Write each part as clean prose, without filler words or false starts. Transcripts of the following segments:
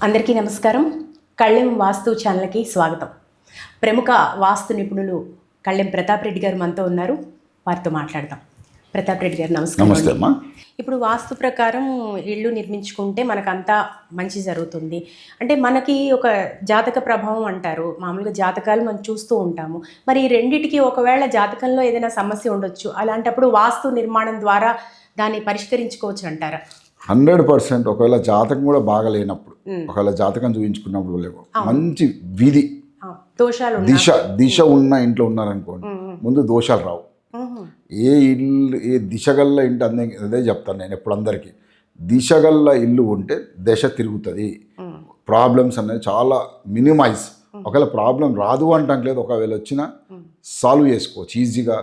అందరికీ నమస్కారం. కళ్ళెం వాస్తు ఛానల్కి స్వాగతం. ప్రముఖ వాస్తు నిపుణులు కళ్ళెం ప్రతాప్ రెడ్డి గారు మనతో ఉన్నారు. వారితో మాట్లాడదాం. ప్రతాప్ రెడ్డి గారు నమస్కారం. నమస్తే అమ్మా. ఇప్పుడు వాస్తు ప్రకారం ఇల్లు నిర్మించుకుంటే మనకంతా మంచి జరుగుతుంది అంటే మనకి ఒక జాతక ప్రభావం అంటారు. మామూలుగా జాతకాలు మనం చూస్తూ ఉంటాము. మరి ఈ రెండిటికి ఒకవేళ జాతకంలో ఏదైనా సమస్య ఉండొచ్చు. అలాంటప్పుడు వాస్తు నిర్మాణం ద్వారా దాన్ని పరిష్కరించుకోవచ్చు అంటారా? 100%. ఒకవేళ జాతకం కూడా బాగలేనప్పుడు, ఒకవేళ జాతకం చూపించుకున్నప్పుడు లేవు మంచి విధి దోషాలు దిశ ఉన్న ఇంట్లో ఉన్నారనుకోండి, ముందు దోషాలు రావు. ఏ ఇల్లు ఏ దిశగల్ల ఇంటి అదే చెప్తాను నేను ఎప్పుడు అందరికీ. దిశగల్ల ఇల్లు ఉంటే దశ తిరుగుతుంది. ప్రాబ్లమ్స్ అనేది చాలా మినిమైజ్. ఒకవేళ ప్రాబ్లం రాదు అంటాం లేదు, ఒకవేళ వచ్చినా సాల్వ్ చేసుకోవచ్చు ఈజీగా.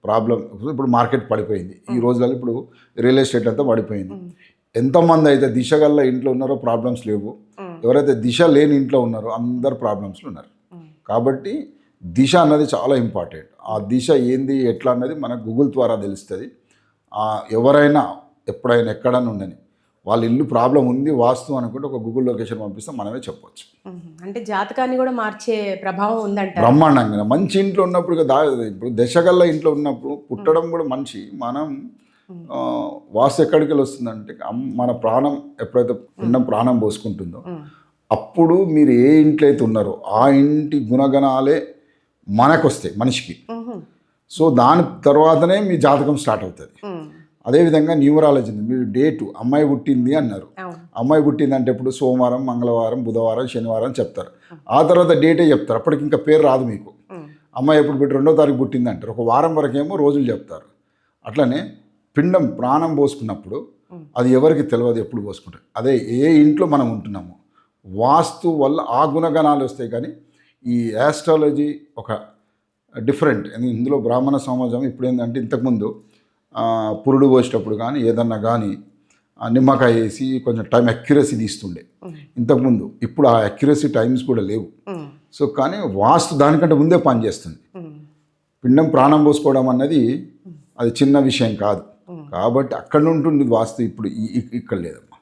ప్రాబ్లం ఇప్పుడు మార్కెట్ పడిపోయింది ఈ రోజులలో, ఇప్పుడు రియల్ ఎస్టేట్ అంతా పడిపోయింది. ఎంతమంది అయితే దిశగల్ల ఇంట్లో ఉన్నారో ప్రాబ్లమ్స్ లేవు, ఎవరైతే దిశ లేని ఇంట్లో ఉన్నారో అందరు ప్రాబ్లమ్స్లో ఉన్నారు. కాబట్టి దిశ అన్నది చాలా ఇంపార్టెంట్. ఆ దిశ ఏంది ఎట్లా అన్నది మనకు గూగుల్ ద్వారా తెలుస్తుంది. ఎవరైనా ఎప్పుడైనా ఎక్కడైనా ఉండని వాళ్ళ ఇల్లు ప్రాబ్లం ఉంది వాస్తు అనుకుంటే ఒక గూగుల్ లొకేషన్ పంపిస్తే మనమే చెప్పవచ్చు. అంటే జాతకాన్ని కూడా మార్చే ప్రభావం ఉందంట. బ్రహ్మాండంగా మంచి ఇంట్లో ఉన్నప్పుడు ఇప్పుడు దశగల్ల ఇంట్లో ఉన్నప్పుడు పుట్టడం కూడా మంచి. మనం వాస్తు ఎక్కడికి వెళ్ళి వస్తుందంటే మన ప్రాణం ఎప్పుడైతే పిండం ప్రాణం పోసుకుంటుందో అప్పుడు మీరు ఏ ఇంట్లో అయితే ఉన్నారో ఆ ఇంటి గుణగణాలే మనకు వస్తాయి మనిషికి. సో దాని తర్వాతనే మీ జాతకం స్టార్ట్ అవుతుంది. అదేవిధంగా న్యూమరాలజీ, మీరు డేటు అమ్మాయి పుట్టింది అన్నారు. అమ్మాయి పుట్టింది అంటే ఇప్పుడు సోమవారం, మంగళవారం, బుధవారం, శనివారం చెప్తారు. ఆ తర్వాత డేటే చెప్తారు. అప్పటికి ఇంకా పేరు రాదు మీకు. అమ్మాయి ఎప్పుడు పెట్టి 2వ తారీఖు పుట్టింది అంటారు. ఒక వారం వరకేమో రోజులు చెప్తారు. అట్లనే పిండం ప్రాణం పోసుకున్నప్పుడు అది ఎవరికి తెలియదు ఎప్పుడు పోసుకుంటారు. అదే ఏ ఇంట్లో మనం ఉంటున్నాము వాస్తు వల్ల ఆ గుణగణాలు వస్తాయి. కానీ ఈ యాస్ట్రాలజీ ఒక డిఫరెంట్. ఇందులో బ్రాహ్మణ సమాజం ఇప్పుడు ఏంటంటే ఇంతకుముందు పురుడు పోసేటప్పుడు కానీ ఏదన్నా కానీ నిమ్మకాయ వేసి కొంచెం టైం అక్యురసీ తీస్తుండే ఇంతకుముందు. ఇప్పుడు ఆ అక్యురసీ టైమ్స్ కూడా లేవు. సో కానీ వాస్తు దానికంటే ముందే పనిచేస్తుంది. పిండం ప్రాణం పోసుకోవడం అన్నది అది చిన్న విషయం కాదు. కాబట్టి అక్కడ ఉంటుంది వాస్తు. ఇప్పుడు ఇక్కడ లేదమ్మా.